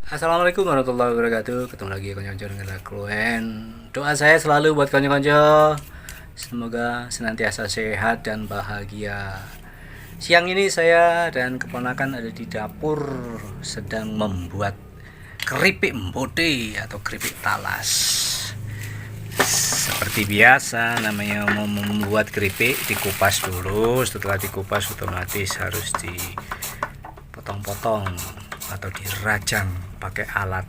Assalamualaikum warahmatullahi wabarakatuh. Ketemu lagi konco-konco dengan aku. Doa saya selalu buat konco-konco, semoga senantiasa sehat dan bahagia. Siang ini saya dan keponakan ada di dapur sedang membuat keripik mbote atau keripik talas. Seperti biasa namanya mau membuat keripik, dikupas dulu. Setelah dikupas otomatis harus dipotong-potong atau dirajang pakai alat.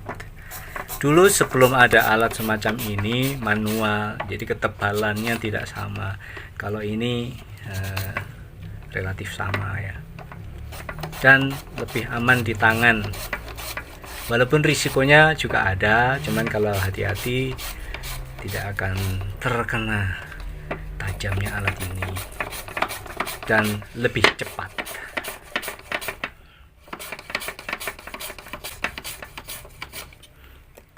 Dulu sebelum ada alat semacam ini manual, jadi ketebalannya tidak sama. Kalau ini relatif sama ya, dan lebih aman di tangan. Walaupun risikonya juga ada, cuman kalau hati-hati tidak akan terkena tajamnya alat ini dan lebih cepat.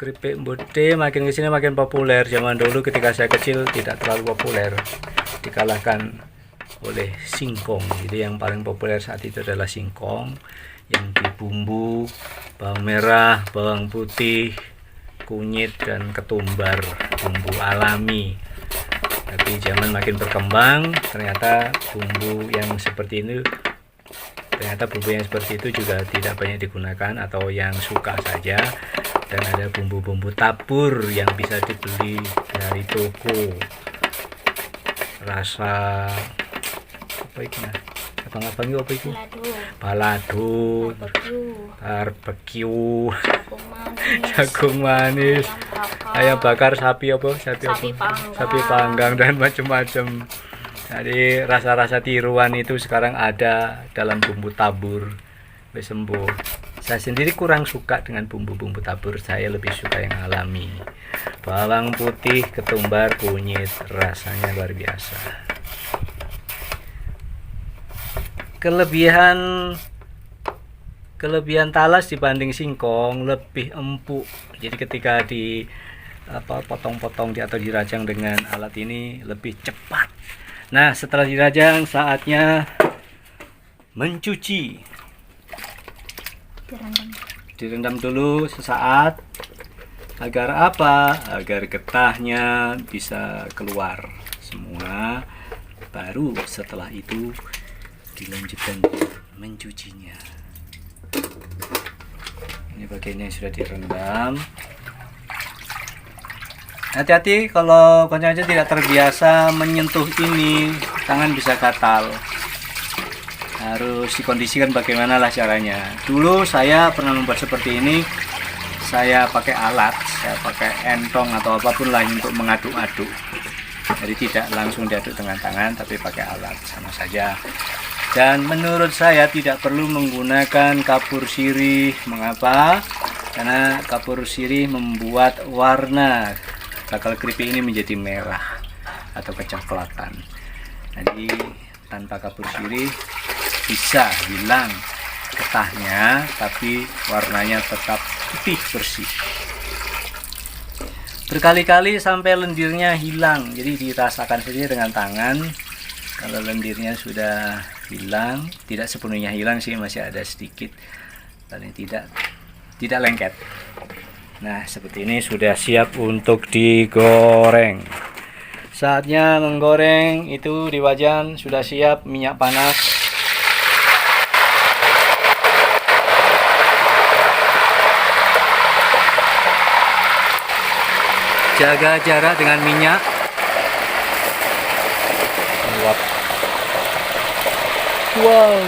Keripik mbote makin kesini makin populer. Zaman dulu ketika saya kecil tidak terlalu populer, dikalahkan oleh singkong. Jadi yang paling populer saat itu adalah singkong yang dibumbu bawang merah, bawang putih, kunyit dan ketumbar, bumbu alami. Tapi zaman makin berkembang, ternyata bumbu yang seperti itu juga tidak banyak digunakan atau yang suka saja. Dan ada bumbu-bumbu tabur yang bisa dibeli dari toko. Rasa apa itu nah? Abang-abang itu apa itu? Balado, barbecue, jagung manis, ayam bakar, sapi apa? Sapi panggang dan macam-macam. Jadi rasa-rasa tiruan itu sekarang ada dalam bumbu tabur. Sembuh. Saya sendiri kurang suka dengan bumbu-bumbu tabur, saya lebih suka yang alami. Bawang putih, ketumbar, kunyit, rasanya luar biasa. Kelebihan talas dibanding singkong lebih empuk. Jadi ketika potong-potong atau dirajang dengan alat ini lebih cepat. Nah, setelah dirajang saatnya mencuci. Direndam dulu sesaat. Agar apa? Agar getahnya bisa keluar semua. Baru setelah itu dilanjutkan mencucinya. Ini bagiannya yang sudah direndam. Hati-hati kalau konco-konco tidak terbiasa menyentuh ini, tangan bisa gatal. Harus dikondisikan bagaimana lah caranya. Dulu saya pernah membuat seperti ini. Saya pakai alat, saya pakai entong atau apapun lah untuk mengaduk-aduk. Jadi tidak langsung diaduk dengan tangan, tapi pakai alat sama saja. Dan menurut saya tidak perlu menggunakan kapur sirih. Mengapa? Karena kapur sirih membuat warna bakal keripik ini menjadi merah atau kecoklatan. Jadi tanpa kapur sirih bisa hilang getahnya, tapi warnanya tetap putih bersih. Berkali-kali sampai lendirnya hilang, jadi dirasakan saja dengan tangan. Kalau lendirnya sudah hilang, tidak sepenuhnya hilang sih, masih ada sedikit, paling tidak lengket. Nah, seperti ini sudah siap untuk digoreng. Saatnya menggoreng, itu di wajan sudah siap minyak panas. Jaga jarak dengan minyak. Wow.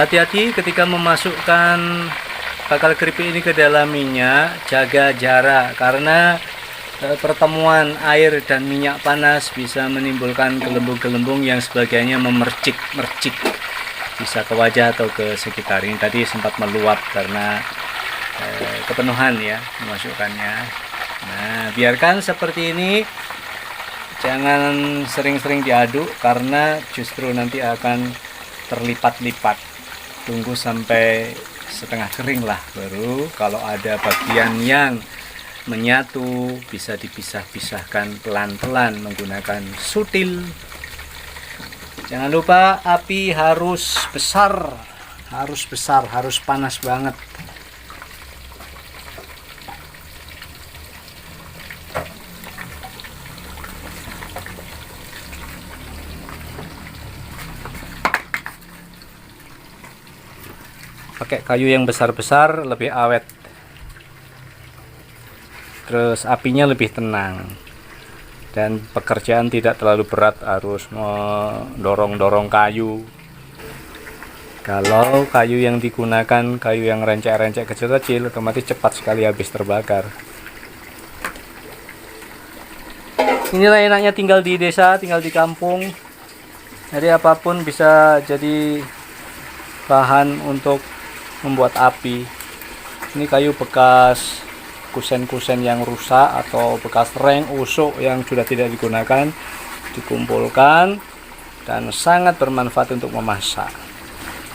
Hati-hati ketika memasukkan bakal keripik ini ke dalam minyak, jaga jarak karena pertemuan air dan minyak panas bisa menimbulkan gelembung-gelembung yang sebagiannya memercik-mercik, bisa ke wajah atau ke sekitar. Ini tadi sempat meluap karena kepenuhan ya memasukkannya. Nah, biarkan seperti ini, jangan sering-sering diaduk karena justru nanti akan terlipat-lipat. Tunggu sampai setengah kering lah, baru kalau ada bagian yang menyatu, bisa dipisah-pisahkan pelan-pelan menggunakan sutil. Jangan lupa api harus besar, harus panas banget. Pakai kayu yang besar-besar lebih awet, terus apinya lebih tenang, dan pekerjaan tidak terlalu berat harus mendorong-dorong kayu. Kalau kayu yang digunakan kayu yang rencek-rencek kecil-kecil, otomatis cepat sekali habis terbakar. Inilah enaknya tinggal di desa, tinggal di kampung. Jadi apapun bisa jadi bahan untuk membuat api. Ini kayu bekas kusen-kusen yang rusak atau bekas reng usuk yang sudah tidak digunakan, dikumpulkan dan sangat bermanfaat untuk memasak.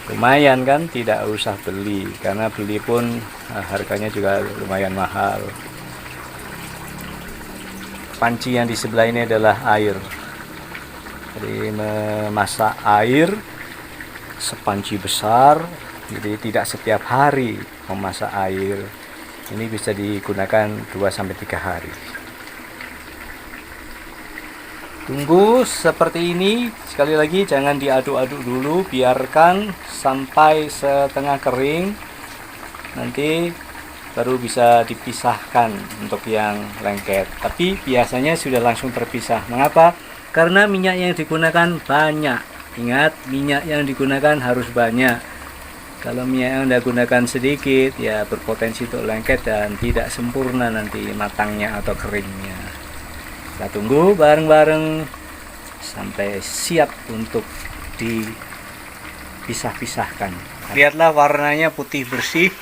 Lumayan kan, tidak usah beli, karena beli pun harganya juga lumayan mahal. Panci yang di sebelah ini adalah air. Jadi memasak air sepanci besar. Jadi tidak setiap hari memasak air. Ini bisa digunakan 2-3 hari. Tunggu seperti ini. Sekali lagi jangan diaduk-aduk dulu, biarkan sampai setengah kering. Nanti baru bisa dipisahkan untuk yang lengket. Tapi biasanya sudah langsung terpisah. Mengapa? Karena minyak yang digunakan banyak. Ingat, minyak yang digunakan harus banyak. Kalau minyak yang Anda gunakan sedikit, ya berpotensi untuk lengket dan tidak sempurna nanti matangnya atau keringnya. Kita tunggu bareng-bareng sampai siap untuk dipisah-pisahkan. Lihatlah warnanya putih bersih,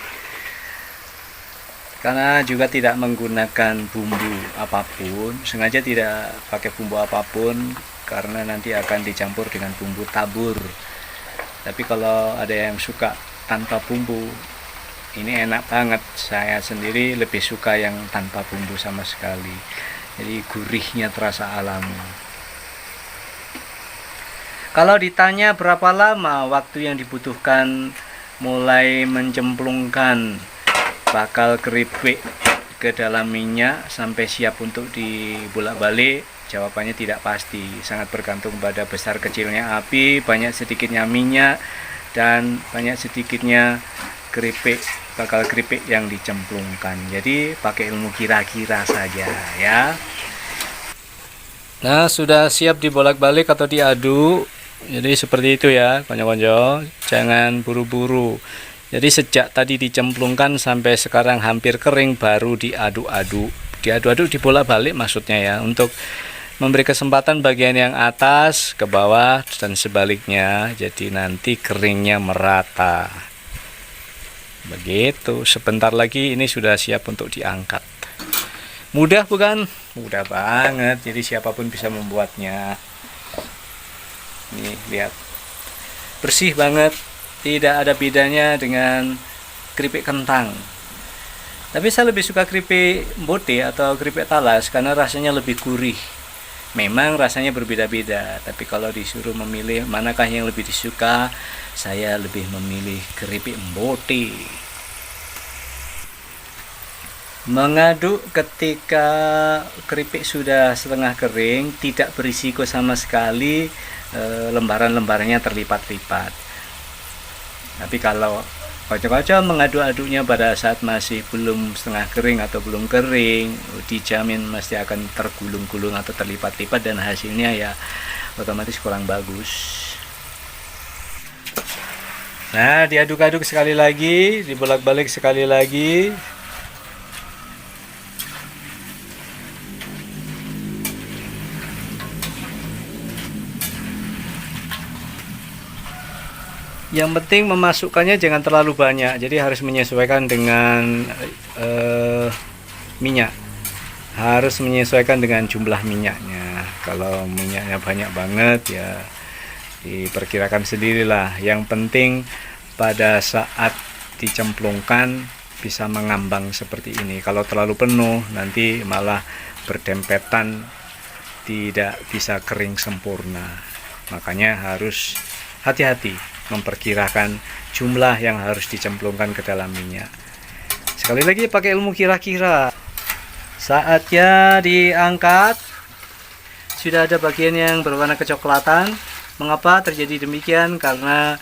karena juga tidak menggunakan bumbu apapun. Sengaja tidak pakai bumbu apapun karena nanti akan dicampur dengan bumbu tabur. Tapi kalau ada yang suka tanpa bumbu, ini enak banget. Saya sendiri lebih suka yang tanpa bumbu sama sekali. Jadi gurihnya terasa alami. Kalau ditanya berapa lama waktu yang dibutuhkan mulai mencemplungkan bakal keripik ke dalam minyak sampai siap untuk dibolak-balik, jawabannya tidak pasti. Sangat bergantung pada besar kecilnya api, banyak sedikitnya minyak, dan banyak sedikitnya bakal keripik yang dicemplungkan. Jadi pakai ilmu kira-kira saja ya. Nah, sudah siap dibolak-balik atau diaduk. Jadi seperti itu ya, konco-konco. Jangan buru-buru. Jadi sejak tadi dicemplungkan sampai sekarang hampir kering baru diaduk-aduk. Diaduk-aduk dibolak-balik maksudnya ya, untuk memberi kesempatan bagian yang atas ke bawah dan sebaliknya, jadi nanti keringnya merata. Begitu, sebentar lagi ini sudah siap untuk diangkat. Mudah bukan? Mudah banget, jadi siapapun bisa membuatnya. Nih, lihat. Bersih banget, tidak ada bedanya dengan keripik kentang. Tapi saya lebih suka keripik mbote atau keripik talas karena rasanya lebih gurih. Memang rasanya berbeda-beda, tapi kalau disuruh memilih manakah yang lebih disuka, saya lebih memilih keripik mbote. Mengaduk ketika keripik sudah setengah kering tidak berisiko sama sekali lembaran-lembarannya terlipat-lipat. Tapi kalau kocok-kocok mengaduk-aduknya pada saat masih belum setengah kering atau belum kering, dijamin mesti akan tergulung-gulung atau terlipat-lipat dan hasilnya ya otomatis kurang bagus. Nah, diaduk-aduk sekali lagi, dibolak-balik sekali lagi. Yang penting memasukkannya jangan terlalu banyak, jadi harus menyesuaikan dengan minyak. Harus menyesuaikan dengan jumlah minyaknya. Kalau minyaknya banyak banget ya diperkirakan sendirilah. Yang penting pada saat dicemplungkan bisa mengambang seperti ini. Kalau terlalu penuh nanti malah berdempetan, tidak bisa kering sempurna. Makanya harus hati-hati memperkirakan jumlah yang harus dicemplungkan ke dalam minyak. Sekali lagi pakai ilmu kira-kira. Saatnya diangkat. Sudah ada bagian yang berwarna kecoklatan. Mengapa terjadi demikian? Karena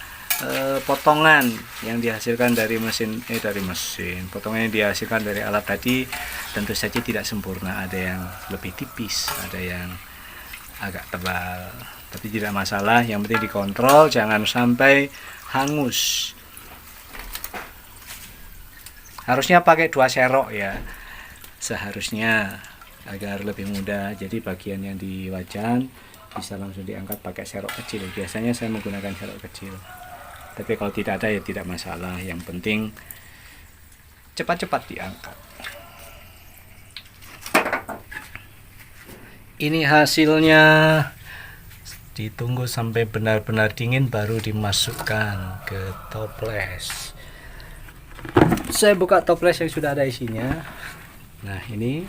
potongan yang dihasilkan dari potongan yang dihasilkan dari alat tadi tentu saja tidak sempurna. Ada yang lebih tipis, ada yang agak tebal, tapi tidak masalah, yang penting dikontrol jangan sampai hangus. Harusnya pakai 2 serok ya, seharusnya, agar lebih mudah. Jadi bagian yang di wajan bisa langsung diangkat pakai serok kecil. Biasanya saya menggunakan serok kecil, tapi kalau tidak ada ya tidak masalah, yang penting cepat-cepat diangkat. Ini hasilnya, ditunggu sampai benar-benar dingin baru dimasukkan ke toples. Saya buka toples yang sudah ada isinya. Nah ini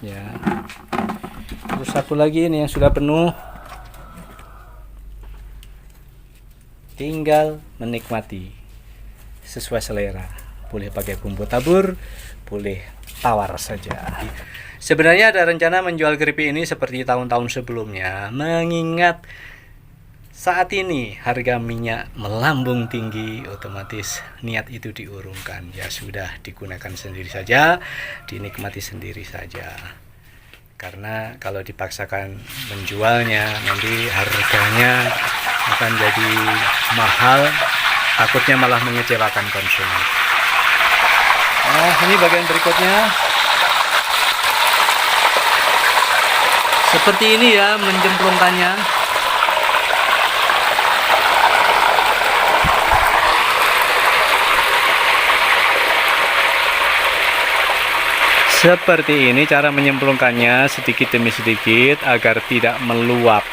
ya, terus satu lagi ini yang sudah penuh, tinggal menikmati sesuai selera. Boleh pakai bumbu tabur, boleh tawar saja. Sebenarnya ada rencana menjual keripik ini seperti tahun-tahun sebelumnya, mengingat saat ini harga minyak melambung tinggi, otomatis niat itu diurungkan. Ya sudah, digunakan sendiri saja, dinikmati sendiri saja. Karena kalau dipaksakan menjualnya, nanti harganya akan jadi mahal, takutnya malah mengecewakan konsumen. Nah, ini bagian berikutnya. Seperti ini ya menjemplungkannya. Seperti ini cara menyemplungkannya, sedikit demi sedikit agar tidak meluap.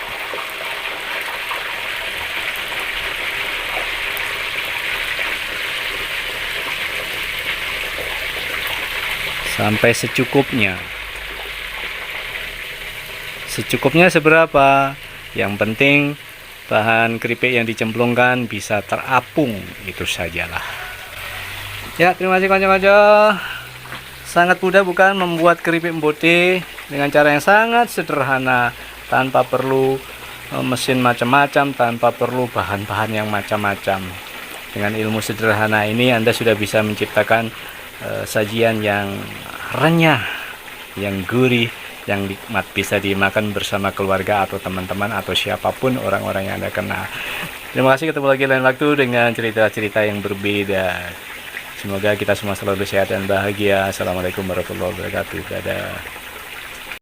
Sampai secukupnya. Secukupnya seberapa? Yang penting bahan keripik yang dicemplungkan bisa terapung, itu sajalah. Ya, terima kasih kanca-kanca. Sangat mudah bukan membuat keripik mbote dengan cara yang sangat sederhana, tanpa perlu mesin macam-macam, tanpa perlu bahan-bahan yang macam-macam. Dengan ilmu sederhana ini Anda sudah bisa menciptakan sajian yang renyah, yang gurih, yang nikmat, bisa dimakan bersama keluarga atau teman-teman atau siapapun orang-orang yang Anda kenal. Terima kasih, ketemu lagi lain waktu dengan cerita-cerita yang berbeda. Semoga kita semua selalu sehat dan bahagia. Assalamualaikum warahmatullahi wabarakatuh. Dadah.